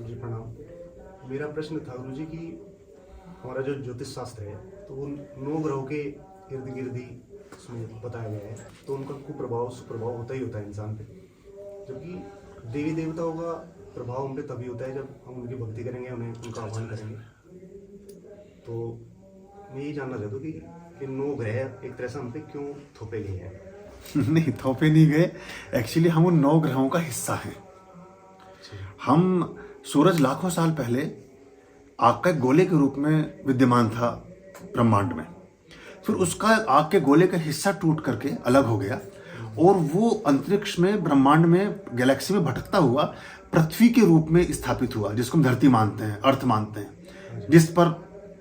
जी प्रणाम। मेरा प्रश्न था गुरु जी कि हमारा जो ज्योतिष शास्त्र है तो वो 9 ग्रहों के इर्द गिर्द ही उसमें बताया गया है, तो उनका कुप्रभाव सुप्रभाव होता ही होता है इंसान पे, जबकि देवी देवताओं का प्रभाव हम पे तभी होता है जब हम उनकी भक्ति करेंगे, उन्हें उनका आह्वान करेंगे। तो मैं यही जानना चाहता हूँ कि ये 9 ग्रह एक तरह से हम पे क्यों थोपे गए हैं। नहीं, थोपे नहीं गए। एक्चुअली हम उन 9 ग्रहों का हिस्सा हैं। हम सूरज लाखों साल पहले आग के गोले के रूप में विद्यमान था ब्रह्मांड में। फिर उसका आग के गोले का हिस्सा टूट करके अलग हो गया और वो अंतरिक्ष में, ब्रह्मांड में, गैलेक्सी में भटकता हुआ पृथ्वी के रूप में स्थापित हुआ, जिसको हम धरती मानते हैं, अर्थ मानते हैं, जिस पर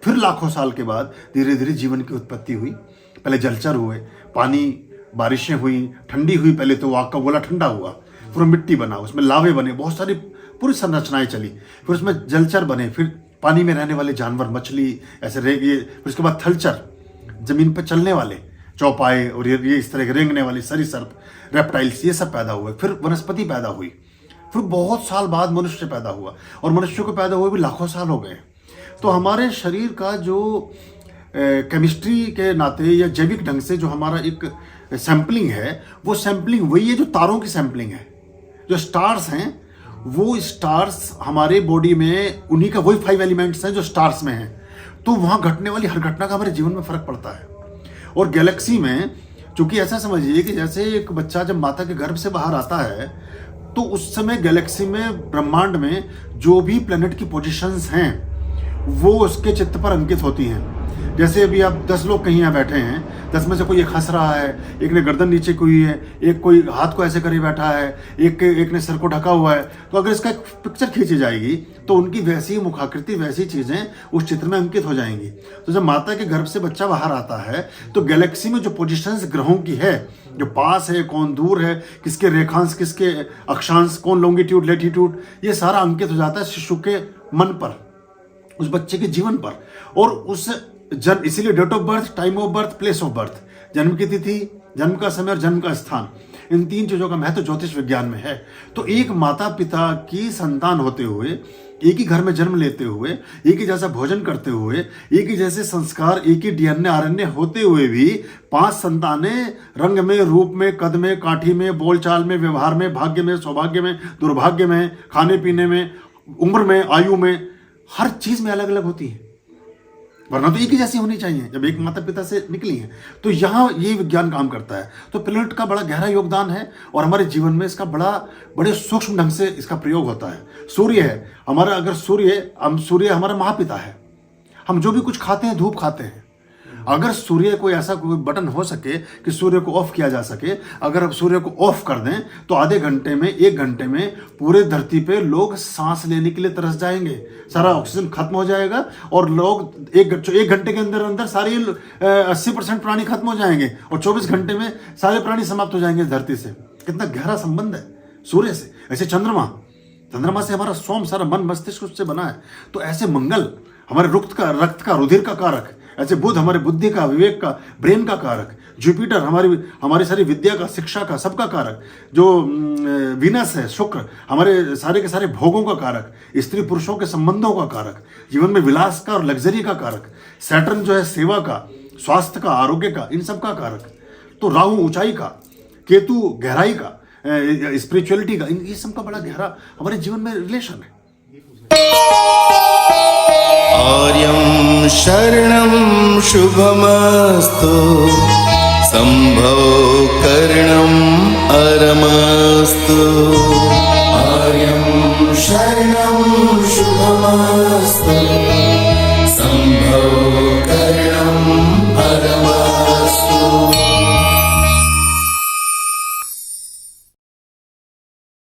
फिर लाखों साल के बाद धीरे धीरे जीवन की उत्पत्ति हुई। पहले जलचर हुए, पानी, बारिशें हुई, ठंडी हुई, पहले तो आग का गोला ठंडा हुआ, फिर मिट्टी बना, उसमें लावे बने, बहुत सारी पूरी संरचनाएं चली, फिर उसमें जलचर बने, फिर पानी में रहने वाले जानवर, मछली, ऐसे रेंगे, फिर उसके बाद थलचर, जमीन पर चलने वाले चौपाए, और ये इस तरह के रेंगने वाले सरीसृप, रेप्टाइल्स, ये सब पैदा हुए। फिर वनस्पति पैदा हुई, फिर बहुत साल बाद मनुष्य पैदा हुआ, और मनुष्य को पैदा हुए भी लाखों साल हो गए। तो हमारे शरीर का जो केमिस्ट्री के नाते या जैविक ढंग से जो हमारा एक सैम्पलिंग है, वो सैम्पलिंग वही है जो तारों की सैम्पलिंग है। जो स्टार्स हैं, वो स्टार्स हमारे बॉडी में, उन्हीं का वही 5 एलिमेंट्स हैं जो स्टार्स में हैं। तो वहाँ घटने वाली हर घटना का हमारे जीवन में फर्क पड़ता है। और गैलेक्सी में, चूंकि ऐसा समझिए कि जैसे एक बच्चा जब माता के गर्भ से बाहर आता है, तो उस समय गैलेक्सी में, ब्रह्मांड में जो भी प्लेनेट की पोजीशंस हैं वो उसके चित्त पर अंकित होती हैं। जैसे अभी आप 10 लोग कहीं यहाँ बैठे हैं, 10 में से कोई एक हंस रहा है, एक ने गर्दन नीचे की हुई है, एक कोई हाथ को ऐसे करे बैठा है, एक ने सर को ढका हुआ है। तो अगर इसका एक पिक्चर खींची जाएगी तो उनकी वैसी मुखाकृति, वैसी चीजें उस चित्र में अंकित हो जाएंगी। तो जब माता के गर्भ से बच्चा बाहर आता है तो गैलेक्सी में जो पोजिशंस ग्रहों की है, जो पास है, कौन दूर है, किसके रेखांश, किसके अक्षांश, कौन लॉन्गिट्यूड, लेटीट्यूड, ये सारा अंकित हो जाता है शिशु के मन पर, उस बच्चे के जीवन पर। और उस इसीलिए date of birth, time of birth, place of birth, जन्म की तिथि, जन्म का समय और जन्म का स्थान, इन 3 चीजों का महत्व ज्योतिष विज्ञान में है। तो एक माता पिता की संतान होते हुए, एक ही घर में जन्म लेते हुए, एक ही जैसा भोजन करते हुए, एक ही जैसे संस्कार, एक ही डीएनए आरएनए होते हुए भी 5 संतानें रंग में, रूप में, कद में, काठी में, बोलचाल में, व्यवहार में, भाग्य में, सौभाग्य में, दुर्भाग्य में, खाने पीने में, उम्र में, आयु में, हर चीज में अलग अलग होती है। वरना तो एक ही जैसी होनी चाहिए जब एक माता पिता से निकली है। तो यहाँ ये विज्ञान काम करता है। तो प्लेनेट का बड़ा गहरा योगदान है और हमारे जीवन में इसका बड़े सूक्ष्म ढंग से इसका प्रयोग होता है। सूर्य है हमारा, अगर सूर्य हमारा महापिता है। हम जो भी कुछ खाते हैं, धूप खाते हैं। अगर सूर्य को ऐसा कोई बटन हो सके कि सूर्य को ऑफ किया जा सके, अगर अब सूर्य को ऑफ कर दें तो आधे घंटे में, 1 घंटे में पूरे धरती पे लोग सांस लेने के लिए तरस जाएंगे, सारा ऑक्सीजन खत्म हो जाएगा और लोग 1 घंटे के अंदर अंदर सारी 80% प्राणी खत्म हो जाएंगे और 24 घंटे में सारे प्राणी समाप्त हो जाएंगे धरती से। कितना गहरा संबंध है सूर्य से। ऐसे चंद्रमा से हमारा सोम, सारा मन मस्तिष्क उससे बना है। तो ऐसे मंगल हमारे रक्त का, रुधिर का कारक, ऐसे बुध हमारे बुद्धि का, विवेक का, ब्रेन का कारक, जुपिटर हमारी सारी विद्या का, शिक्षा का, सबका कारक, जो वीनस है, शुक्र हमारे सारे के सारे भोगों का कारक, स्त्री पुरुषों के संबंधों का कारक, जीवन में विलास का और लग्जरी का कारक, सैटर्न जो है सेवा का, स्वास्थ्य का, आरोग्य का, इन सब का कारक। तो राहु ऊंचाई का, केतु गहराई का, स्पिरिचुअलिटी का, ये सब का बड़ा गहरा हमारे जीवन में रिलेशन है। आर्यं शरणं शुभमस्तु संभव करणं अरम